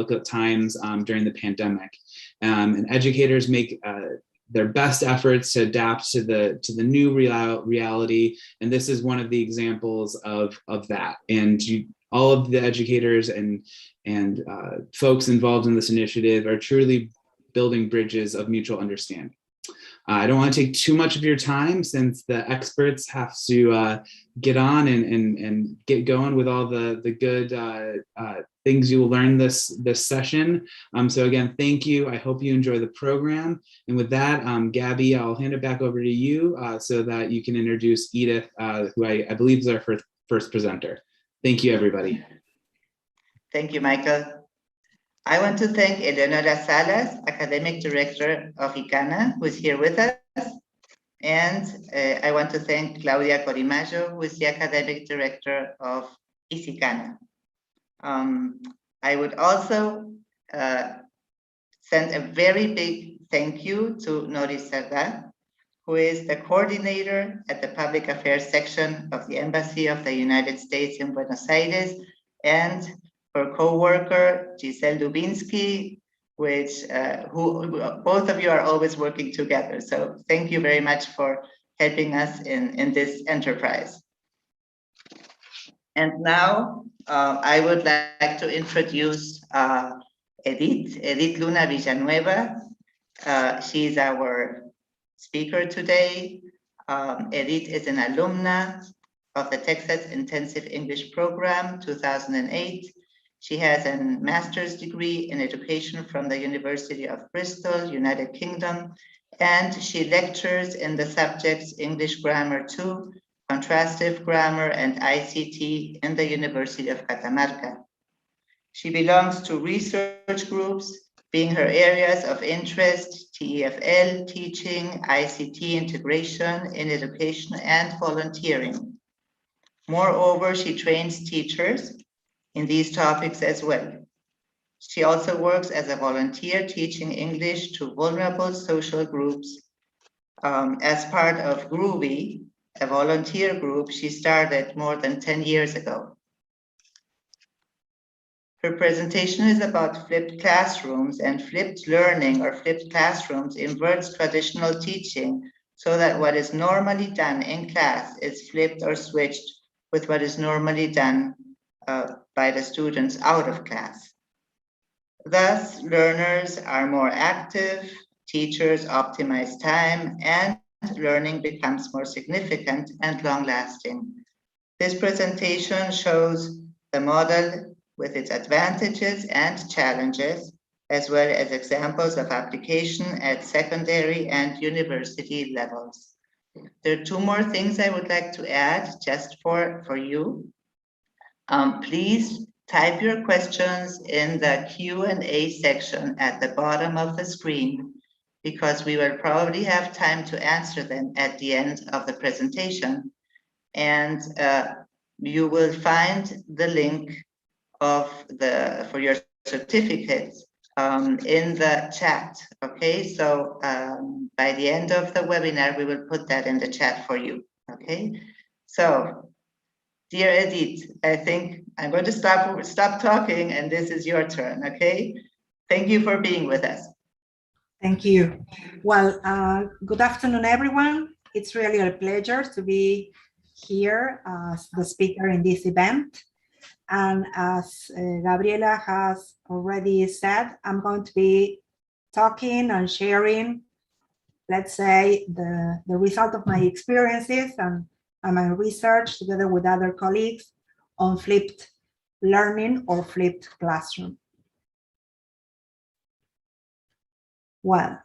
difficult times during the pandemic. And educators make their best efforts to adapt to the new reality. And this is one of the examples of that. And all of the educators and folks involved in this initiative are truly building bridges of mutual understanding. I don't want to take too much of your time since the experts have to get on and get going with all the good things you will learn this session. So again, thank you. I hope you enjoy the program. And with that, Gabby, I'll hand it back over to you so that you can introduce Edith, who I believe is our first presenter. Thank you, everybody. Thank you, Michael. I want to thank Eleonora Salas, Academic Director of ICANA, who is here with us. And I want to thank Claudia Corimayo, who is the Academic Director of ICICANA. I would also send a very big thank you to Nori Serda, who is the coordinator at the Public Affairs section of the Embassy of the United States in Buenos Aires, and her co-worker, Giselle Dubinsky, who both of you are always working together. So thank you very much for helping us in this enterprise. And now I would like to introduce Edith Luna Villanueva. She's our speaker today. Edith is an alumna of the Texas Intensive English Program, 2008. She has a master's degree in education from the University of Bristol, United Kingdom, and she lectures in the subjects English Grammar 2, Contrastive Grammar, and ICT in the University of Catamarca. She belongs to research groups, being her areas of interest, TEFL, teaching, ICT integration in education, and volunteering. Moreover, she trains teachers in these topics as well. She also works as a volunteer teaching English to vulnerable social groups. As part of Groovy, a volunteer group she started more than 10 years ago. Her presentation is about flipped classrooms, and flipped learning or flipped classrooms inverts traditional teaching so that what is normally done in class is flipped or switched with what is normally done by the students out of class. Thus, learners are more active, teachers optimize time, and learning becomes more significant and long-lasting. This presentation shows the model with its advantages and challenges, as well as examples of application at secondary and university levels. There are two more things I would like to add just for you. Please type your questions in the Q&A section at the bottom of the screen, because we will probably have time to answer them at the end of the presentation. And you will find the link for your certificates in the chat, okay? So by the end of the webinar, we will put that in the chat for you, okay? So, dear Edith, I think I'm going to stop talking, and this is your turn, okay? Thank you for being with us. Thank you. Well, good afternoon, everyone. It's really a pleasure to be here as the speaker in this event. And as Gabriela has already said, I'm going to be talking and sharing, let's say, the result of my experiences and my research together with other colleagues on flipped learning or flipped classroom. Well,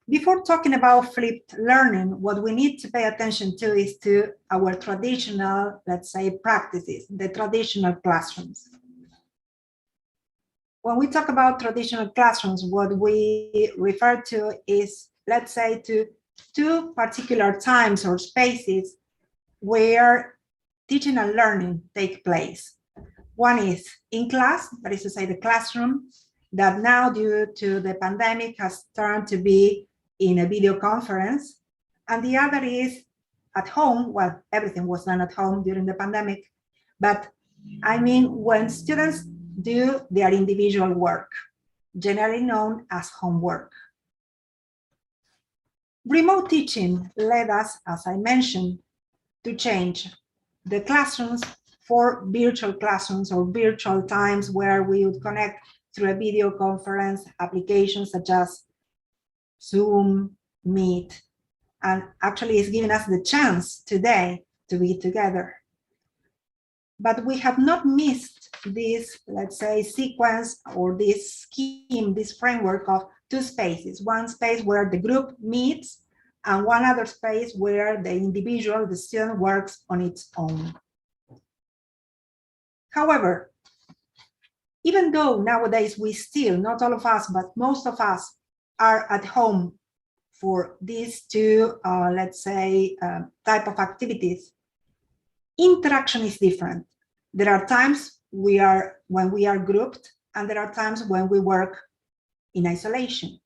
before talking about flipped learning, what we need to pay attention to is to our traditional, let's say, practices, the traditional classrooms. When we talk about traditional classrooms, what we refer to is, let's say, to two particular times or spaces where teaching and learning take place. One is in class, that is to say the classroom, that now due to the pandemic has turned to be in a video conference. And the other is at home. Well, everything was done at home during the pandemic. But I mean, when students do their individual work, generally known as homework. Remote teaching led us, as I mentioned, to change the classrooms for virtual classrooms or virtual times where we would connect through a video conference applications such as Zoom, Meet, and actually it's giving us the chance today to be together. But we have not missed this, let's say, sequence or this scheme, this framework of two spaces, one space where the group meets and one other space where the individual, the student, works on its own. However, even though nowadays we still, not all of us, but most of us are at home for these two, let's say, type of activities, interaction is different. There are times when we are grouped, and there are times when we work in isolation.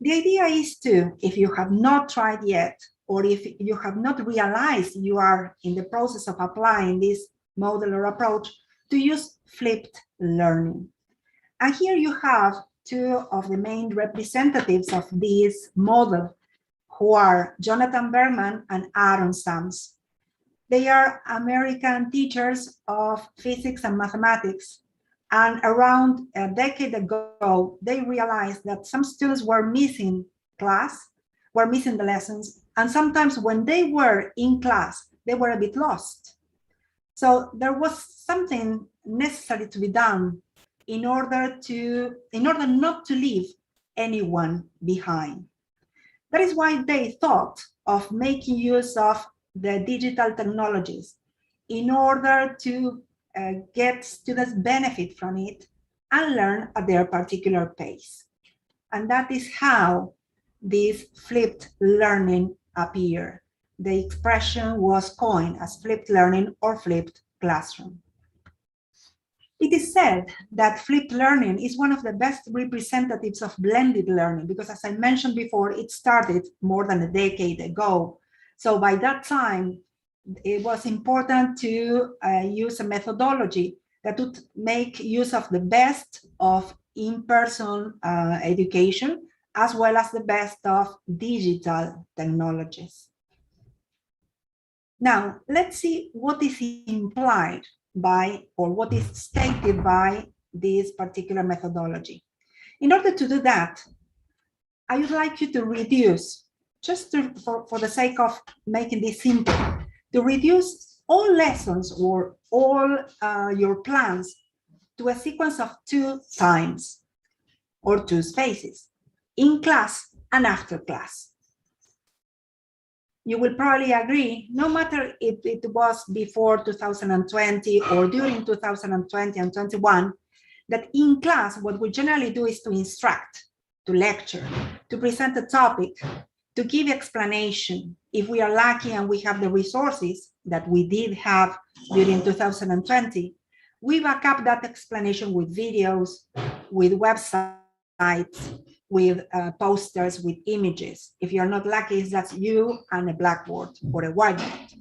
The idea is to, if you have not tried yet, or if you have not realized you are in the process of applying this model or approach, to use flipped learning. And here you have two of the main representatives of this model, who are Jonathan Berman and Aaron Sams. They are American teachers of physics and mathematics. And around a decade ago, they realized that some students were missing class, were missing the lessons. And sometimes when they were in class, they were a bit lost. So there was something necessary to be done in order not to leave anyone behind. That is why they thought of making use of the digital technologies in order to get students benefit from it and learn at their particular pace. And that is how this flipped learning appeared. The expression was coined as flipped learning or flipped classroom. It is said that flipped learning is one of the best representatives of blended learning because, as I mentioned before, it started more than a decade ago. So by that time, it was important to use a methodology that would make use of the best of in-person education, as well as the best of digital technologies. Now, let's see what is implied by, or what is stated by, this particular methodology. In order to do that, I would like you to reduce, just for the sake of making this simple, to reduce all lessons or all your plans to a sequence of 2 times or 2 spaces, in class and after class. You will probably agree, no matter if it was before 2020 or during 2020 and 21, that in class, what we generally do is to instruct, to lecture, to present a topic, to give explanation. If we are lucky and we have the resources that we did have during 2020, we back up that explanation with videos, with websites, with posters, with images. If you're not lucky, it's just you and a blackboard or a whiteboard.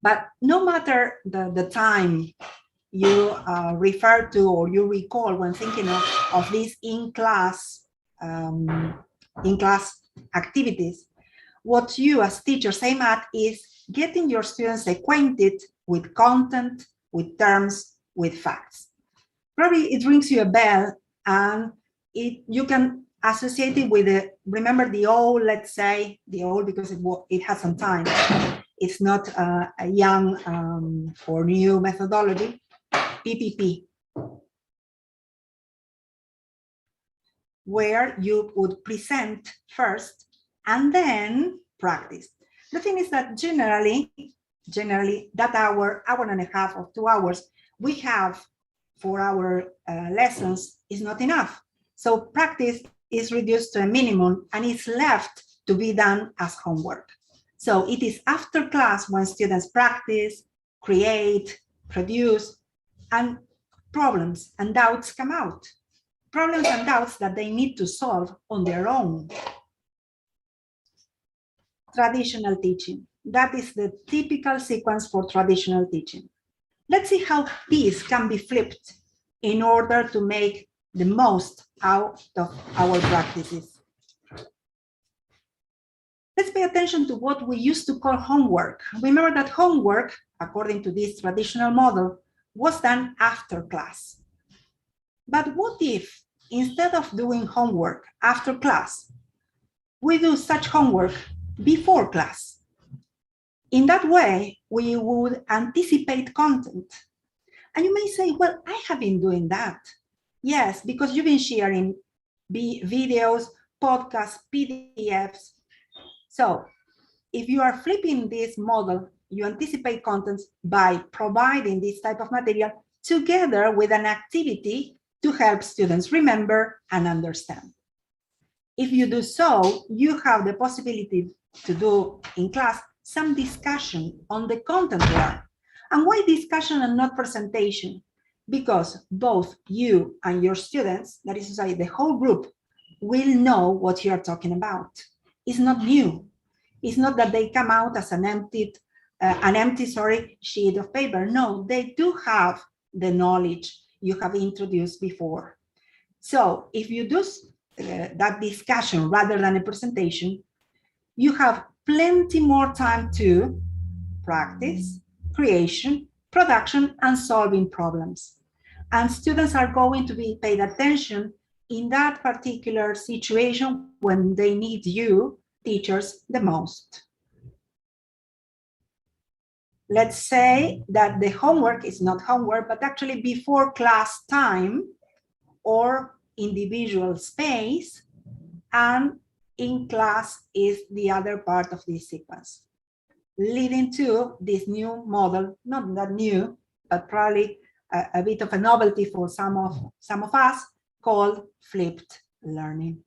But no matter the time you refer to or you recall when thinking of these in-class activities, what you as teachers aim at is getting your students acquainted with content, with terms, with facts. Probably it rings you a bell, and you can associate it with remember the old, let's say, the old because it has some time. It's not a young or new methodology, PPP, where you would present first and then practice. The thing is that generally that hour and a half or 2 hours we have for our lessons is not enough. So practice is reduced to a minimum and is left to be done as homework. So it is after class when students practice, create, produce, and problems and doubts come out. Problems and doubts that they need to solve on their own. Traditional teaching. That is the typical sequence for traditional teaching. Let's see how this can be flipped in order to make the most out of our practices. Let's pay attention to what we used to call homework. Remember that homework, according to this traditional model, was done after class. But what if, instead of doing homework after class, we do such homework before class? In that way, we would anticipate content. And you may say, well, I have been doing that. Yes, because you've been sharing videos, podcasts, PDFs. So if you are flipping this model, you anticipate contents by providing this type of material together with an activity to help students remember and understand. If you do so, you have the possibility to do in class some discussion on the content learned. And why discussion and not presentation? Because both you and your students, that is to say, the whole group, will know what you are talking about. It's not new. It's not that they come out as an empty sheet of paper. No, they do have the knowledge you have introduced before. So if you do that discussion rather than a presentation, you have plenty more time to practice, creation, production, and solving problems. And students are going to be paid attention in that particular situation when they need you, teachers, the most. Let's say that the homework is not homework, but actually before class time or individual space, and in class is the other part of this sequence, leading to this new model, not that new, but probably a bit of a novelty for some of us, called flipped learning.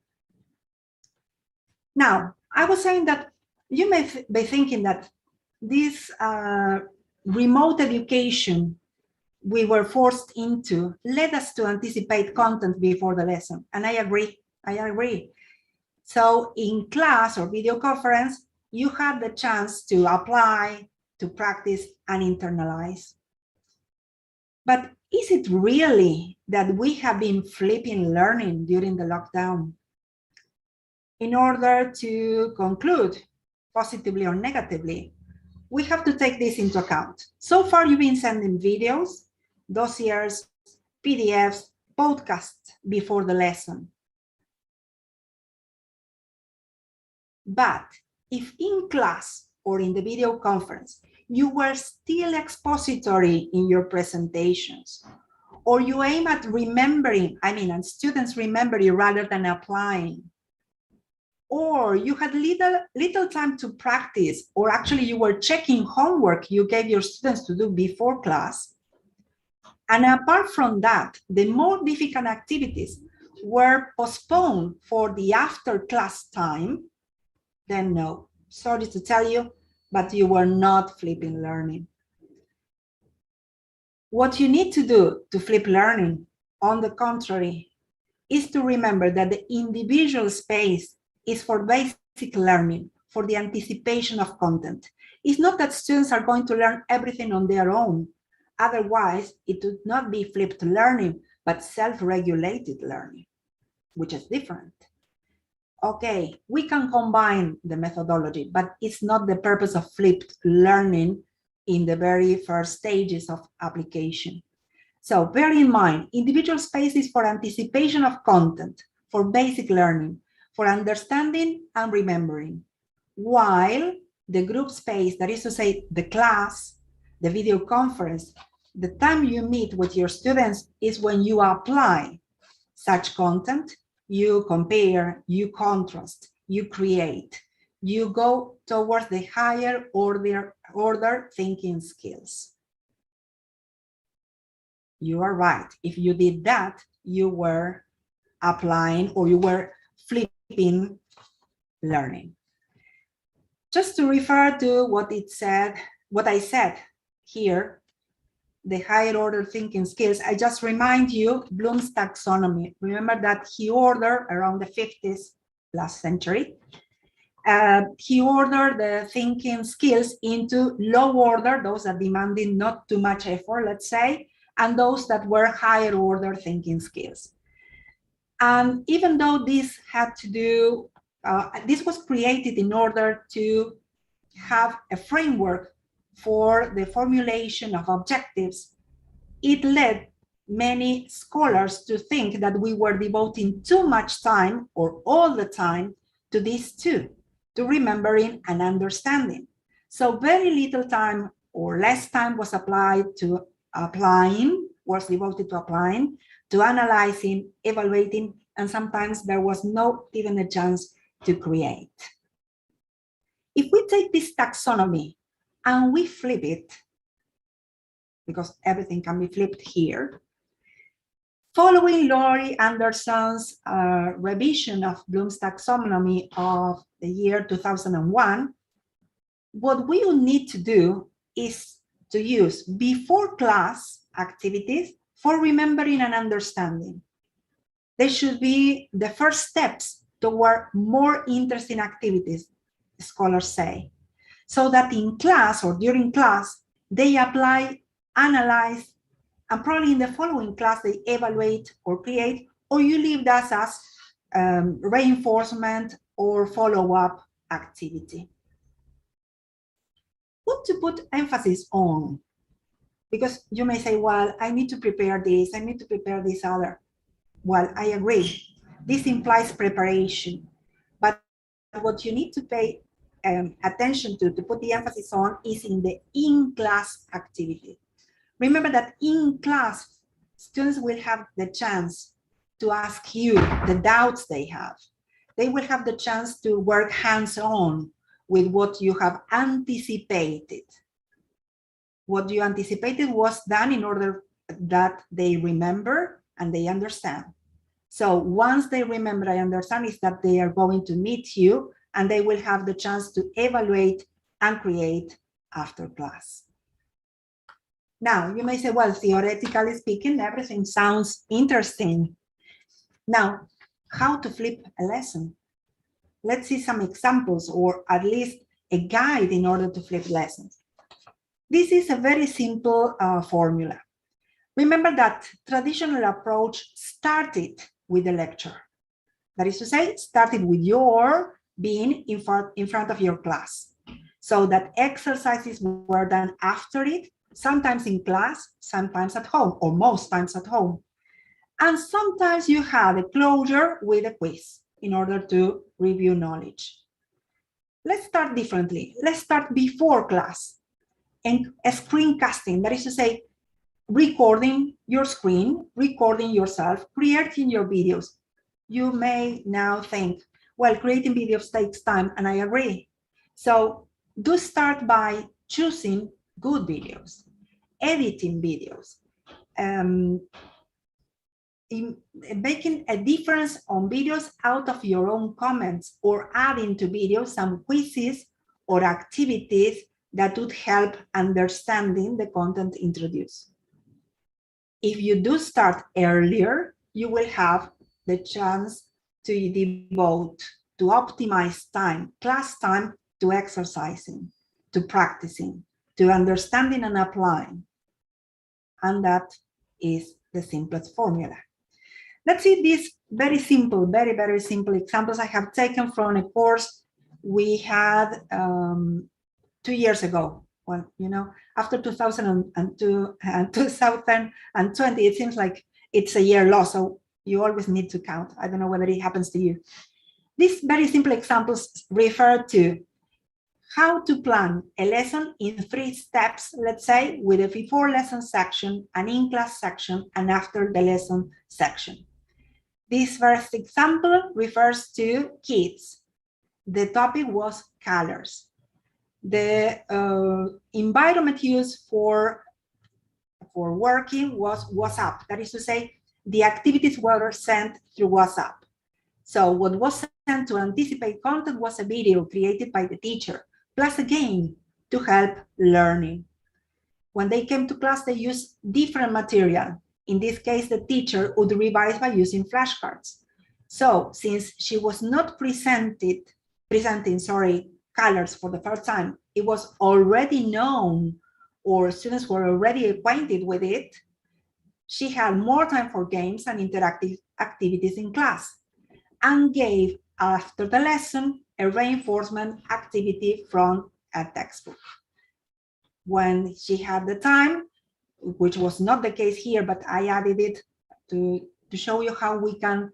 Now, I was saying that you may be thinking that this remote education we were forced into led us to anticipate content before the lesson. And I agree. So in class or video conference, you had the chance to apply, to practice, and internalize. But is it really that we have been flipping learning during the lockdown? In order to conclude positively or negatively, we have to take this into account. So far, you've been sending videos, dossiers, PDFs, podcasts before the lesson. But if in class or in the video conference, you were still expository in your presentations, or you aim at remembering, and students remembering rather than applying, or you had little time to practice, or actually you were checking homework you gave your students to do before class. And apart from that, the more difficult activities were postponed for the after class time, then no, sorry to tell you, but you were not flipping learning. What you need to do to flip learning, on the contrary, is to remember that the individual space is for basic learning, for the anticipation of content. It's not that students are going to learn everything on their own. Otherwise, it would not be flipped learning, but self-regulated learning, which is different. Okay, we can combine the methodology, but it's not the purpose of flipped learning in the very first stages of application. So bear in mind, individual space is for anticipation of content, for basic learning, for understanding and remembering, while the group space, that is to say the class, the video conference, the time you meet with your students is when you apply such content. You compare, you contrast, you create, you go towards the higher order thinking skills. You are right. If you did that, you were applying or you were flipping learning. Just to refer to what I said here, the higher order thinking skills, I just remind you Bloom's taxonomy. Remember that he ordered around the 50s last century. He ordered the thinking skills into low order, those that demanded not too much effort, let's say, and those that were higher order thinking skills. And even though this had to do, this was created in order to have a framework for the formulation of objectives, it led many scholars to think that we were devoting too much time or all the time to these two, to remembering and understanding. So very little time or less time was applied to applying, was devoted to applying, to analyzing, evaluating, and sometimes there was not even a chance to create. If we take this taxonomy and we flip it, because everything can be flipped here, following Laurie Anderson's revision of Bloom's taxonomy of the year 2001, what we will need to do is to use before class activities for remembering and understanding. They should be the first steps toward more interesting activities, scholars say, so that in class or during class, they apply, analyze, and probably in the following class, they evaluate or create, or you leave that as reinforcement or follow-up activity. What to put emphasis on? Because you may say, well, I need to prepare this, I need to prepare this other. Well, I agree. This implies preparation. But what you need to pay attention to put the emphasis on, is in the in-class activity. Remember that in class, students will have the chance to ask you the doubts they have. They will have the chance to work hands-on with what you have anticipated. What you anticipated was done in order that they remember and they understand. So once they remember and understand, is that they are going to meet you and they will have the chance to evaluate and create after class. Now, you may say, well, theoretically speaking, everything sounds interesting. Now, how to flip a lesson? Let's see some examples, or at least a guide in order to flip lessons. This is a very simple formula. Remember that traditional approach started with the lecture. That is to say, started with your being in front of your class. So that exercises were done after it, sometimes in class, sometimes at home, or most times at home. And sometimes you had a closure with a quiz in order to review knowledge. Let's start differently. Let's start before class. And a screencasting, that is to say, recording your screen, recording yourself, creating your videos. You may now think, well, creating videos takes time, and I agree. So do start by choosing good videos, editing videos, in making a difference on videos out of your own comments, or adding to videos some quizzes or activities that would help understanding the content introduced. If you do start earlier, you will have the chance to devote, to optimize time, class time, to exercising, to practicing, to understanding and applying. And that is the simplest formula. Let's see these very simple, very, very simple examples I have taken from a course we had 2 years ago. Well, you know, after 2002 and 2020, it seems like it's a year lost, so you always need to count. I don't know whether it happens to you. These very simple examples refer to how to plan a lesson in 3 steps, let's say, with a before lesson section, an in-class section, and after the lesson section. This first example refers to kids. The topic was colors. The environment used for working was WhatsApp. That is to say, the activities were sent through WhatsApp. So what was sent to anticipate content was a video created by the teacher, plus a game to help learning. When they came to class, they used different material. In this case, the teacher would revise by using flashcards. So since she was not presented presenting, sorry, colors for the first time, it was already known or students were already acquainted with it, she had more time for games and interactive activities in class and gave, after the lesson, a reinforcement activity from a textbook. When she had the time, which was not the case here, but I added it to show you how we can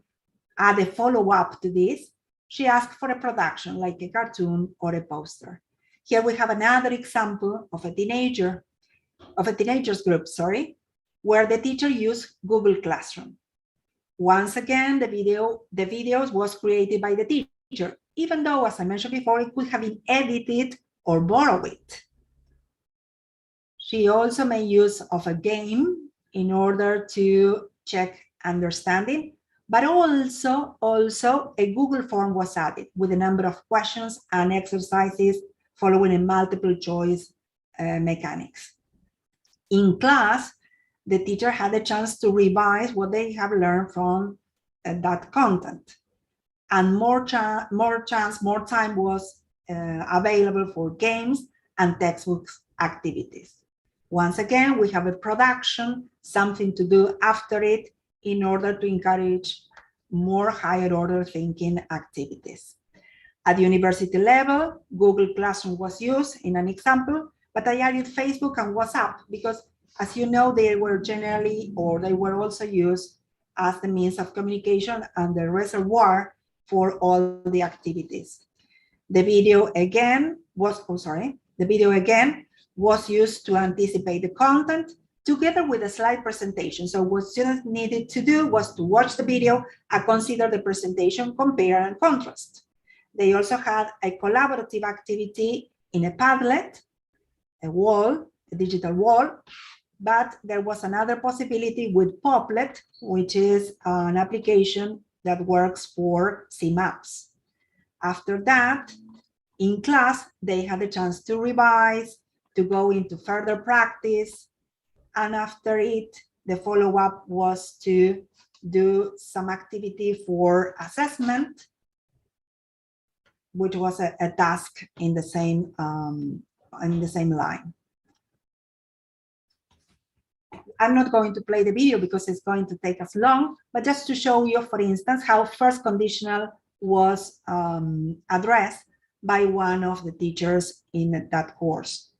add a follow-up to this, she asked for a production like a cartoon or a poster. Here we have another example of a teenager's group, sorry, where the teacher used Google Classroom. Once again, the videos was created by the teacher, even though, as I mentioned before, it could have been edited or borrowed. She also made use of a game in order to check understanding, but also a Google form was added with a number of questions and exercises following a multiple choice mechanics. In class, the teacher had a chance to revise what they have learned from that content. And more time was available for games and textbook activities. Once again, we have a production, something to do after it in order to encourage more higher order thinking activities. At the university level, Google Classroom was used in an example, but I added Facebook and WhatsApp because, as you know, they were generally, or they were also used as the means of communication and the reservoir for all the activities. The video again was used to anticipate the content together with a slide presentation. So what students needed to do was to watch the video and consider the presentation, compare and contrast. They also had a collaborative activity in a Padlet, a digital wall, but there was another possibility with Poplet, which is an application that works for CMAPs. After that, in class, they had a chance to revise, to go into further practice, and after it, the follow-up was to do some activity for assessment, which was a task in the same line. I'm not going to play the video because it's going to take us long, but just to show you, for instance, how first conditional was addressed by one of the teachers in that course.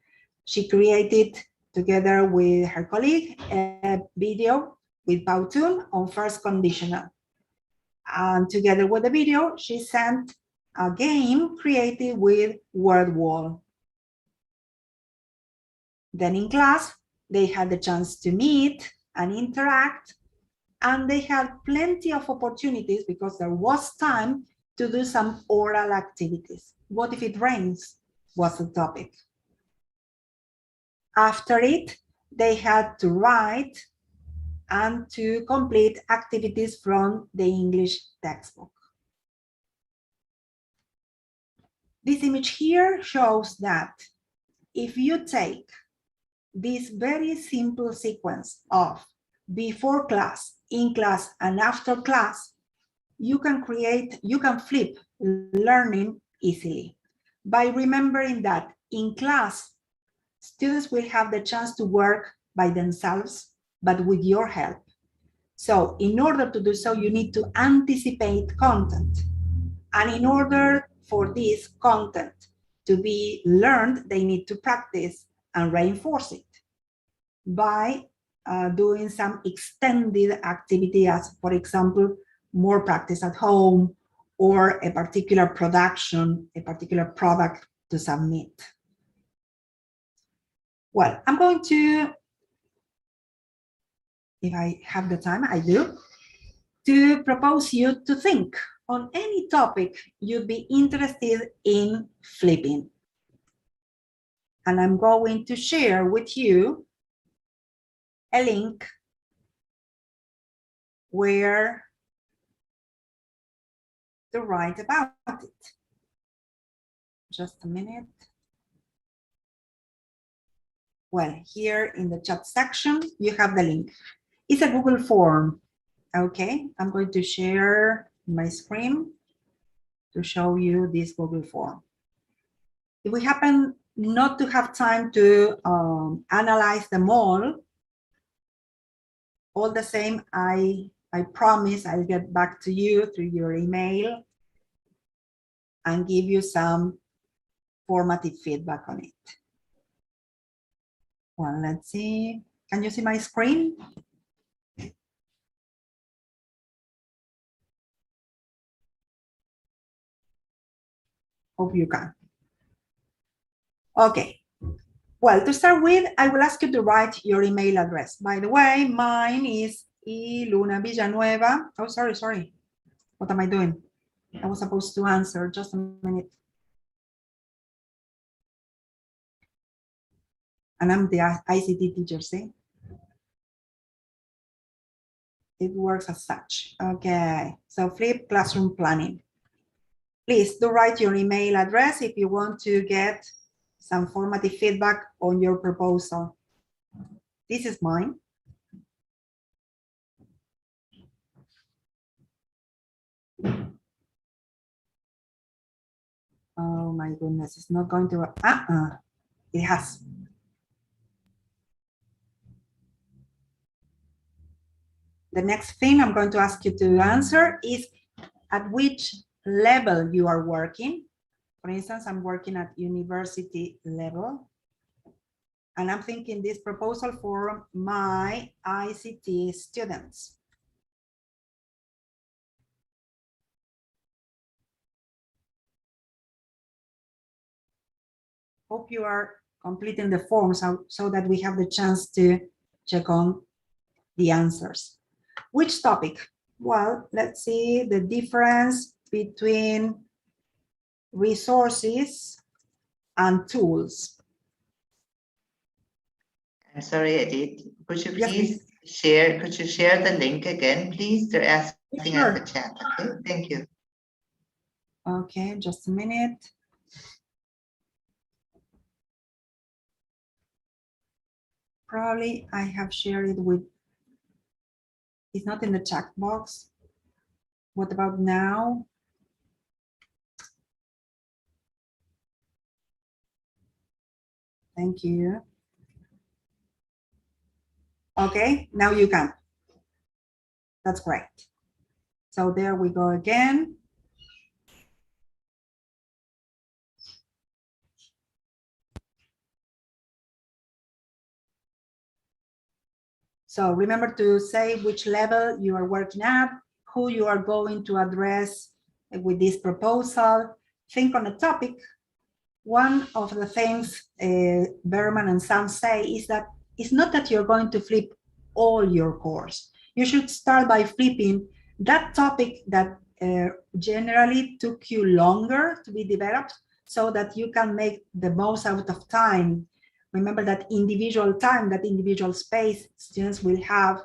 She created, together with her colleague, a video with Powtoon on first conditional. And together with the video, she sent a game created with word wall. Then in class, they had the chance to meet and interact, and they had plenty of opportunities because there was time to do some oral activities. What if it rains was the topic. After it, they had to write and to complete activities from the English textbook. This image here shows that if you take this very simple sequence of before class, in class, and after class, you can flip learning easily by remembering that in class, students will have the chance to work by themselves, but with your help. So in order to do so, you need to anticipate content. And in order for this content to be learned, they need to practice and reinforce it by doing some extended activity, as for example, more practice at home or a particular production, a particular product to submit. Well, I'm going to, if I have the time, I do, to propose you to think on any topic you'd be interested in flipping. And I'm going to share with you a link where to write about it. Just a minute. Well, here in the chat section, you have the link. It's a Google form. Okay, I'm going to share my screen. to show you this Google form. If we happen not to have time to analyze them all the same, I promise I'll get back to you through your email and give you some formative feedback on it. Well, let's see. Can you see my screen? Hope you can. Okay. Well, to start with, I will ask you to write your email address. By the way, mine is Iluna-Villanueva. Oh, sorry. What am I doing? I was supposed to answer. Just a minute. And I'm the ICT teacher, see? It works as such. Okay, so flip classroom planning. Please do write your email address if you want to get some formative feedback on your proposal. This is mine. Oh my goodness, it's not going to, it has. The next thing I'm going to ask you to answer is at which level you are working. For instance, I'm working at university level. And I'm thinking this proposal for my ICT students. Hope you are completing the form so that we have the chance to check on the answers. Which topic? Well, let's see the difference between resources and tools. I'm sorry, Edith. Could you please share? Could you share the link again, please? They're asking at the chat. Okay, thank you. Okay, just a minute. Probably I have shared it with. It's not in the chat box. What about now? Thank you. Okay, now you can. That's great. So there we go again. So remember to say which level you are working at, who you are going to address with this proposal. Think on a topic. One of the things Berman and Sam say is that it's not that you're going to flip all your course. You should start by flipping that topic that generally took you longer to be developed so that you can make the most out of time. Remember that individual time, that individual space students will have,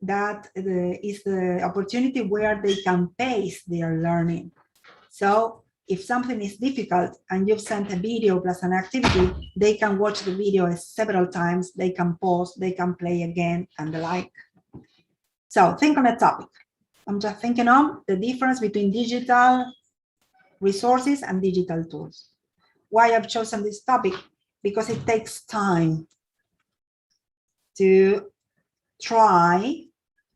that is the opportunity where they can pace their learning. So if something is difficult and you've sent a video plus an activity, they can watch the video several times, they can pause, they can play again and the like. So think on a topic. I'm just thinking on the difference between digital resources and digital tools. Why I've chosen this topic? Because it takes time to try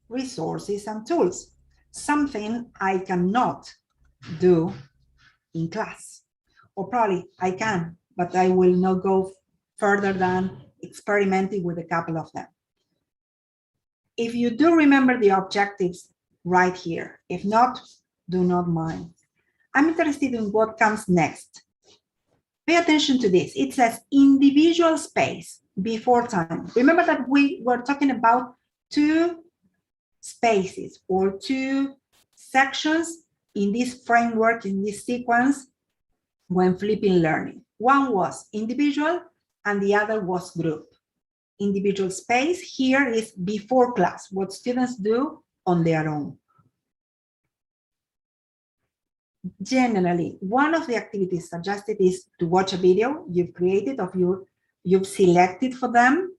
resources and tools, something I cannot do in class, or probably I can, but I will not go further than experimenting with a couple of them. If you do remember the objectives right here, if not, do not mind. I'm interested in what comes next. Pay attention to this. It says individual space before time. Remember that we were talking about two spaces or two sections in this framework, in this sequence, when flipping learning. One was individual and the other was group. Individual space here is before class, what students do on their own. Generally, one of the activities suggested is to watch a video you've created of you've selected for them,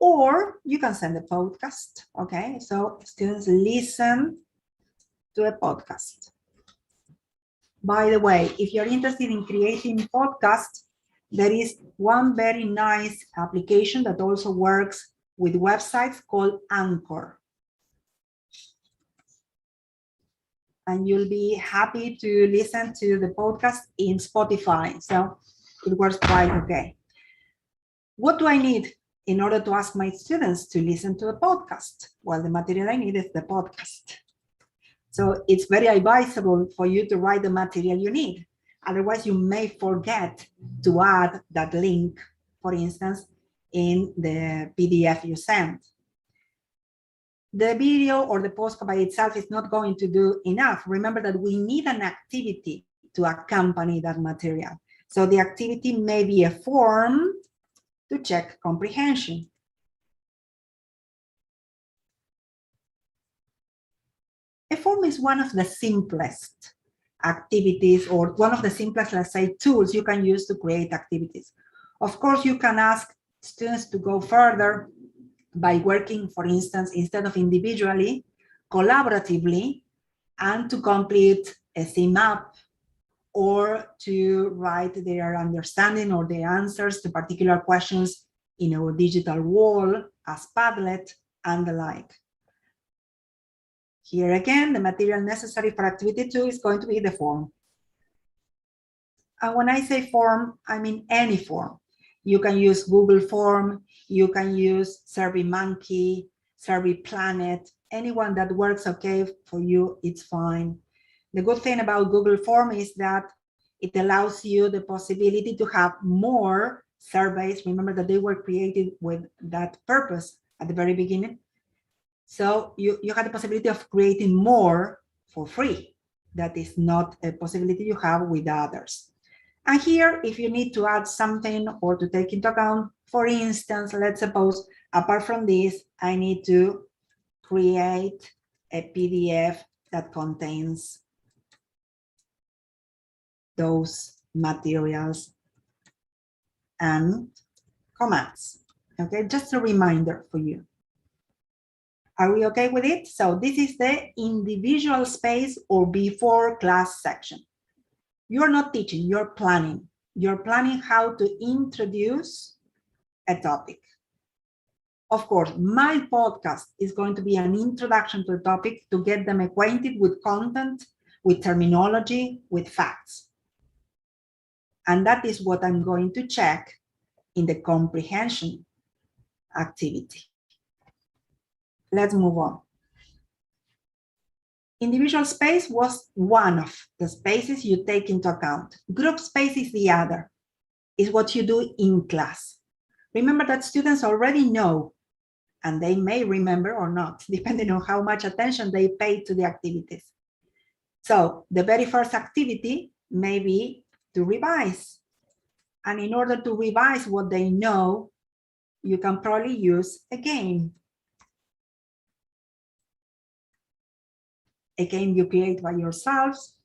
or you can send a podcast. Okay, so students listen to a podcast. By the way, if you're interested in creating podcasts, there is one very nice application that also works with websites called Anchor. And you'll be happy to listen to the podcast in Spotify. So it works quite okay. What do I need in order to ask my students to listen to a podcast? Well, the material I need is the podcast. So it's very advisable for you to write the material you need. Otherwise, you may forget to add that link, for instance, in the PDF you send. The video or the postcard by itself is not going to do enough. Remember that we need an activity to accompany that material. So the activity may be a form to check comprehension. A form is one of the simplest activities, or one of the simplest, let's say, tools you can use to create activities. Of course, you can ask students to go further by working, for instance, instead of individually, collaboratively, and to complete a theme map, or to write their understanding or their answers to particular questions in our digital wall as Padlet and the like. Here again, the material necessary for activity 2 is going to be the form. And when I say form, I mean any form. You can use Google Form, you can use SurveyMonkey, SurveyPlanet, anyone that works okay for you, it's fine. The good thing about Google Form is that it allows you the possibility to have more surveys. Remember that they were created with that purpose at the very beginning. So you have the possibility of creating more for free. That is not a possibility you have with others. And here, if you need to add something or to take into account, for instance, let's suppose, apart from this, I need to create a PDF that contains those materials and comments. Okay, just a reminder for you. Are we okay with it? So this is the individual space or before class section. You're not teaching, you're planning. You're planning how to introduce a topic. Of course, my podcast is going to be an introduction to the topic to get them acquainted with content, with terminology, with facts. And that is what I'm going to check in the comprehension activity. Let's move on. Individual space was one of the spaces you take into account. Group space is the other. It's what you do in class. Remember that students already know, and they may remember or not, depending on how much attention they pay to the activities. So the very first activity may be to revise. And in order to revise what they know, you can probably use a game. A game you create by yourselves,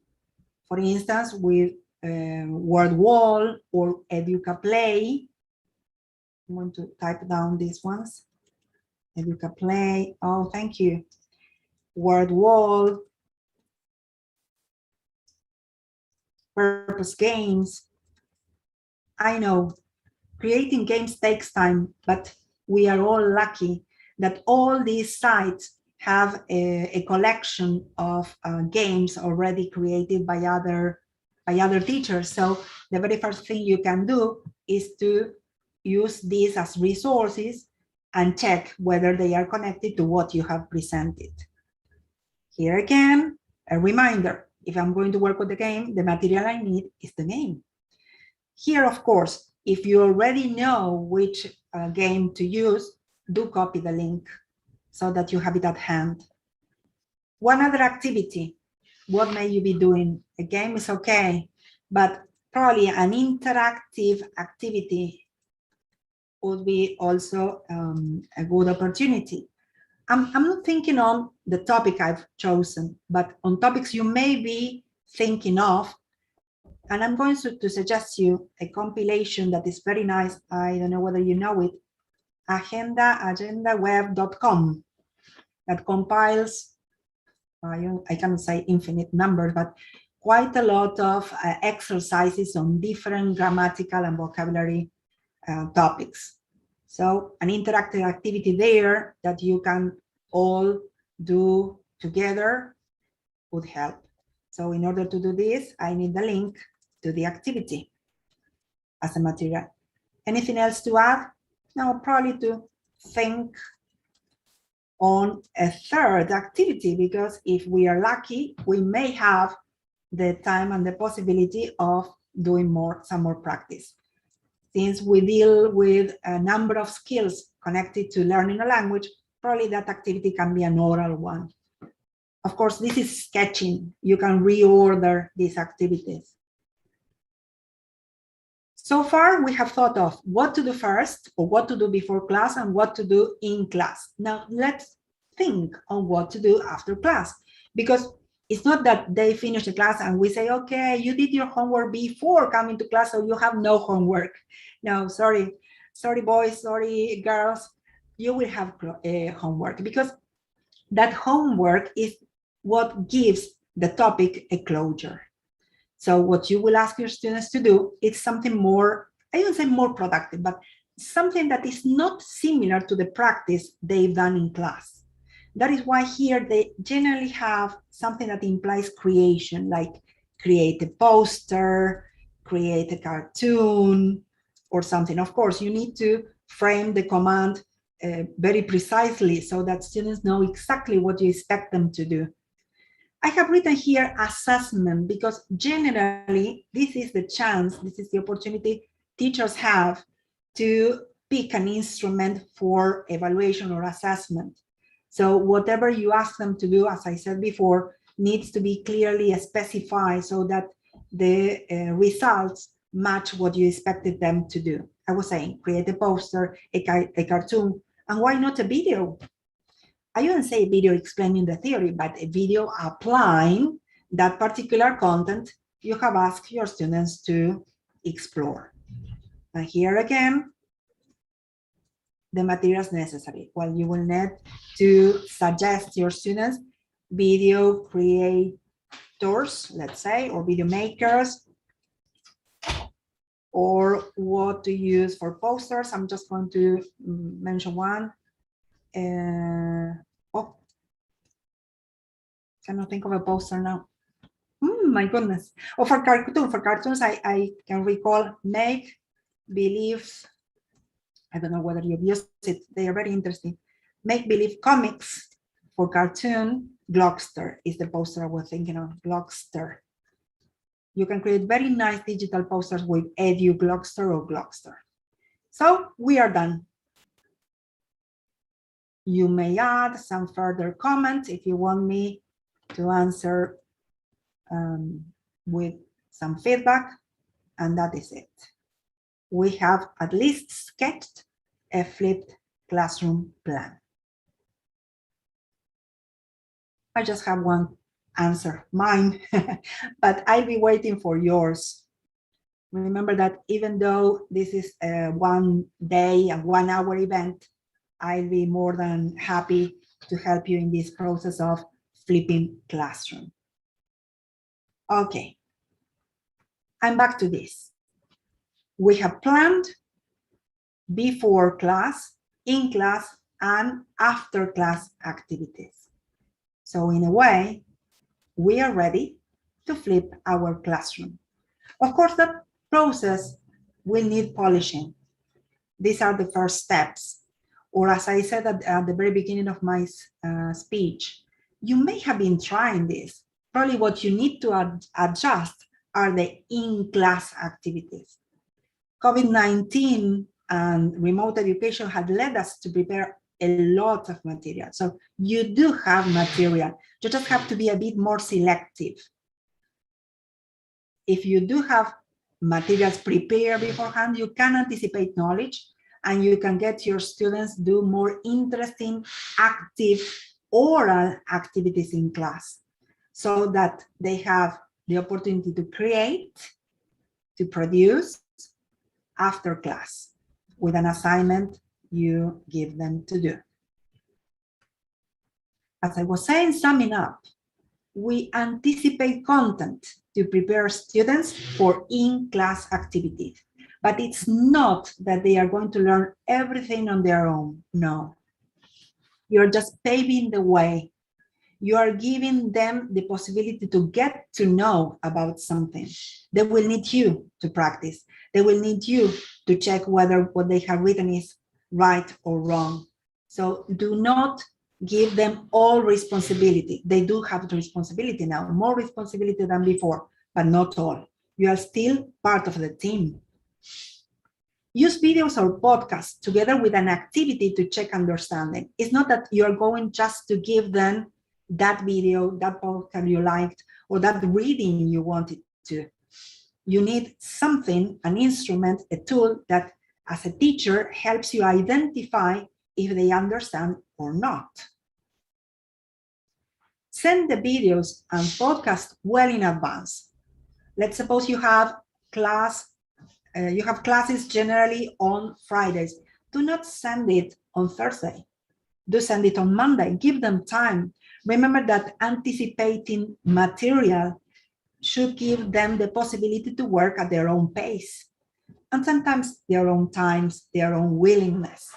for instance, with Word Wall or Educa Play. I want to type down these ones. Educa Play, oh, thank you. Word Wall, Purpose Games. I know creating games takes time, but we are all lucky that all these sites have a collection of games already created by other teachers. So the very first thing you can do is to use these as resources and check whether they are connected to what you have presented. Here again, a reminder, if I'm going to work with the game, the material I need is the game. Here, of course, if you already know which game to use, do copy the link so that you have it at hand. One other activity, what may you be doing? A game is okay, but probably an interactive activity would be also a good opportunity. I'm not thinking on the topic I've chosen, but on topics you may be thinking of. And I'm going to suggest you a compilation that is very nice. I don't know whether you know it, agendaweb.com, that compiles, I cannot say infinite numbers, but quite a lot of exercises on different grammatical and vocabulary topics. So an interactive activity there that you can all do together would help. So in order to do this, I need the link to the activity as a material. Anything else to add? No, probably to think on a third activity, because if we are lucky, we may have the time and the possibility of doing some more practice. Since we deal with a number of skills connected to learning a language, probably that activity can be an oral one. Of course, this is sketching. You can reorder these activities. So far, we have thought of what to do first, or what to do before class, and what to do in class. Now, let's think on what to do after class, because it's not that they finish the class and we say, okay, you did your homework before coming to class, so you have no homework. No, sorry boys, sorry girls, you will have homework, because that homework is what gives the topic a closure. So what you will ask your students to do is something more, I wouldn't say more productive, but something that is not similar to the practice they've done in class. That is why here they generally have something that implies creation, like create a poster, create a cartoon, or something. Of course, you need to frame the command very precisely so that students know exactly what you expect them to do. I have written here assessment because generally this is the chance, this is the opportunity teachers have to pick an instrument for evaluation or assessment. So whatever you ask them to do, as I said before, needs to be clearly specified so that the results match what you expected them to do. I was saying, create a poster, a cartoon, and why not a video? I wouldn't say video explaining the theory, but a video applying that particular content you have asked your students to explore. And here again, the materials necessary. Well, you will need to suggest your students video creators, let's say, or video makers, or what to use for posters. I'm just going to mention one. Oh, cannot think of a poster now. My goodness. Oh, for cartoons, I can recall Make Believe. I don't know whether you've used it. They are very interesting. Make Believe Comics for cartoon. Glogster is the poster I was thinking of. Glogster. You can create very nice digital posters with Edu Glogster or Glogster. So we are done. You may add some further comments if you want me to answer with some feedback, and that is it. We have at least sketched a flipped classroom plan. I just have one answer, mine, but I'll be waiting for yours. Remember that even though this is a 1 day and 1 hour event, I'll be more than happy to help you in this process of flipping classroom. Okay, I'm back to this. We have planned before class, in class, and after class activities. So in a way, we are ready to flip our classroom. Of course, that process will need polishing. These are the first steps. Or as I said at the very beginning of my speech, you may have been trying this. Probably what you need to adjust are the in-class activities. COVID-19 and remote education had led us to prepare a lot of material. So you do have material. You just have to be a bit more selective. If you do have materials prepared beforehand, you can anticipate knowledge and you can get your students do more interesting, active, oral activities in class so that they have the opportunity to create, to produce after class with an assignment you give them to do. As I was saying, summing up, we anticipate content to prepare students for in-class activities. But it's not that they are going to learn everything on their own. No. You're just paving the way. You are giving them the possibility to get to know about something. They will need you to practice. They will need you to check whether what they have written is right or wrong. So do not give them all responsibility. They do have the responsibility now, more responsibility than before, but not all. You are still part of the team. Use videos or podcasts together with an activity to check understanding. It's not that you're going just to give them that video, that podcast you liked, or that reading you wanted to. You need something, an instrument, a tool that as a teacher helps you identify if they understand or not. Send the videos and podcasts well in advance. Let's suppose you have classes generally on Fridays. Do not send it on Thursday. Do send it on Monday. Give them time. Remember that anticipating material should give them the possibility to work at their own pace and sometimes their own times, their own willingness.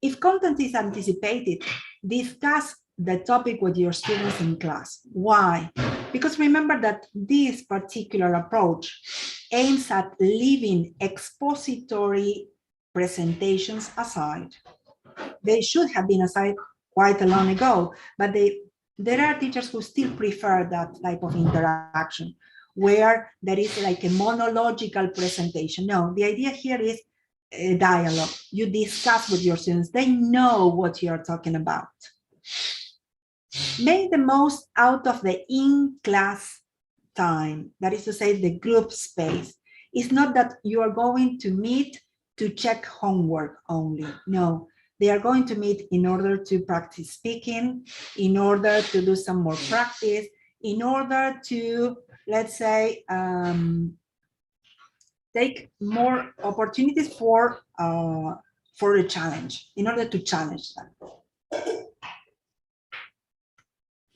If content is anticipated, discuss the topic with your students in class. Why? Because remember that this particular approach aims at leaving expository presentations aside. They should have been aside quite a long ago, but there are teachers who still prefer that type of interaction where there is like a monological presentation. No, the idea here is a dialogue. You discuss with your students. They know what you're talking about. Make the most out of the in-class time. That is to say, the group space. It's not that you are going to meet to check homework only. No, they are going to meet in order to practice speaking, in order to do some more practice, in order to, let's say, take more opportunities for a challenge, in order to challenge them.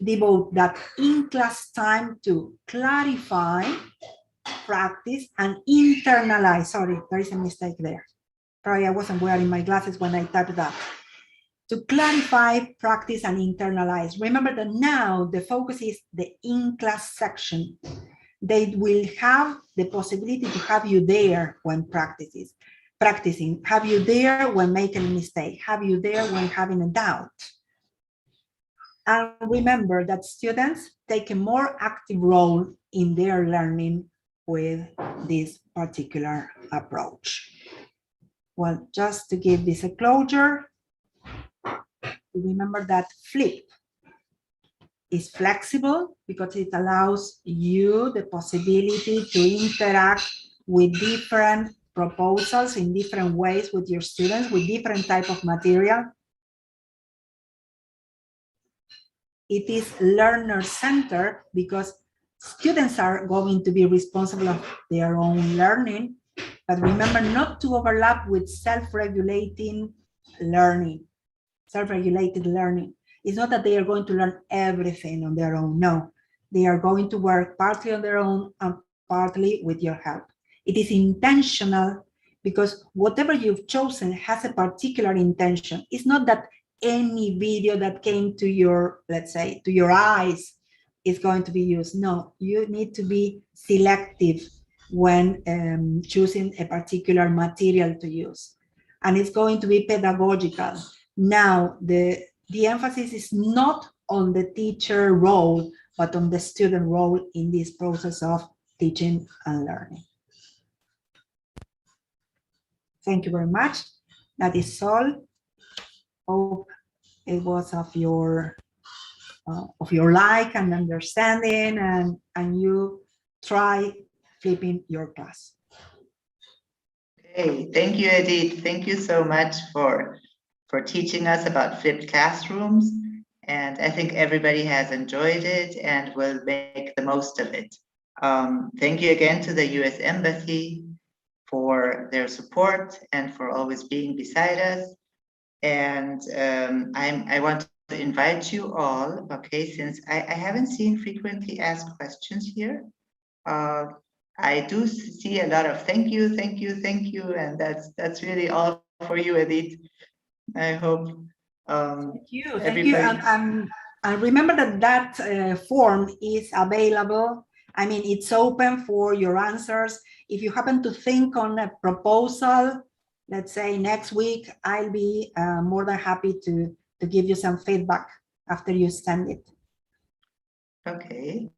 Devote that in-class time to clarify, practice, and internalize. Sorry, there is a mistake there. Probably I wasn't wearing my glasses when I typed that. To clarify, practice, and internalize. Remember that now the focus is the in-class section. They will have the possibility to have you there when practicing, have you there when making a mistake, have you there when having a doubt. And remember that students take a more active role in their learning with this particular approach. Well, just to give this a closure, remember that flip is flexible because it allows you the possibility to interact with different proposals in different ways with your students, with different type of material. It is learner-centered because students are going to be responsible of their own learning, but remember not to overlap with self-regulating learning, self-regulated learning. It's not that they are going to learn everything on their own. No, they are going to work partly on their own and partly with your help. It is intentional because whatever you've chosen has a particular intention. It's not that any video that came to your, let's say, to your eyes is going to be used. No, you need to be selective when choosing a particular material to use. And it's going to be pedagogical. Now, the emphasis is not on the teacher role, but on the student role in this process of teaching and learning. Thank you very much. That is all. Hope it was of your like and understanding, and you try flipping your class. Hey, thank you, Edith. Thank you so much for teaching us about flipped classrooms. And I think everybody has enjoyed it and will make the most of it. Thank you again to the US Embassy for their support and for always being beside us. And I want to invite you all, okay, since I haven't seen frequently asked questions here. I do see a lot of thank you, and that's really all for you, Edith. I hope Thank you. Thank everybody... you. And remember that form is available. I mean, it's open for your answers. If you happen to think on a proposal, let's say next week, I'll be more than happy to give you some feedback after you send it. Okay.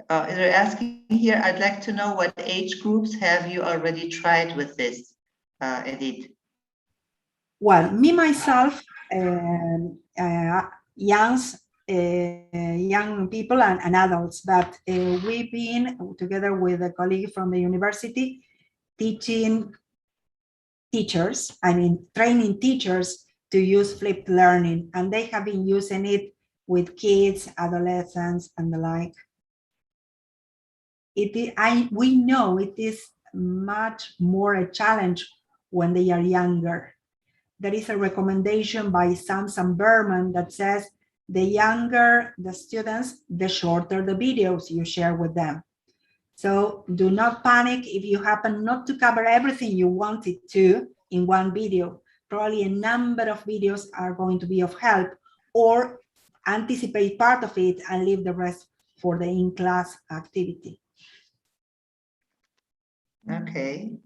They're asking here, I'd like to know what age groups have you already tried with this, Edith? Well, me, myself, young people and adults, but we've been together with a colleague from the university training teachers to use flipped learning, and they have been using it with kids, adolescents, and the like. We know it is much more a challenge when they are younger. There is a recommendation by Samson Berman that says the younger the students, the shorter the videos you share with them. So do not panic if you happen not to cover everything you wanted to in one video. Probably a number of videos are going to be of help, or anticipate part of it and leave the rest for the in-class activity. Okay.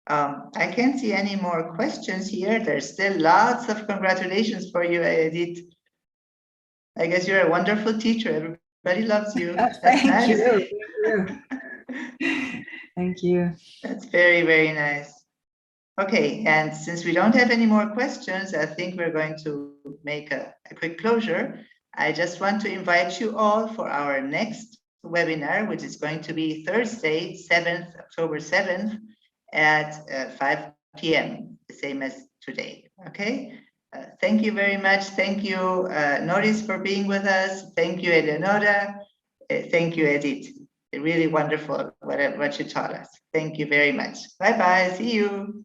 I can't see any more questions here. There's still lots of congratulations for you, Edith. I guess you're a wonderful teacher. Everybody loves you. That's Thank nice. you. Thank you. That's very, very nice. Okay, and since we don't have any more questions, I think we're going to make a quick closure. I just want to invite you all for our next webinar, which is going to be Thursday, October 7th at 5 p.m., the same as today, okay? Thank you very much. Thank you, Norris, for being with us. Thank you, Eleonora. Thank you, Edith. Really wonderful what you taught us. Thank you very much. Bye-bye. See you.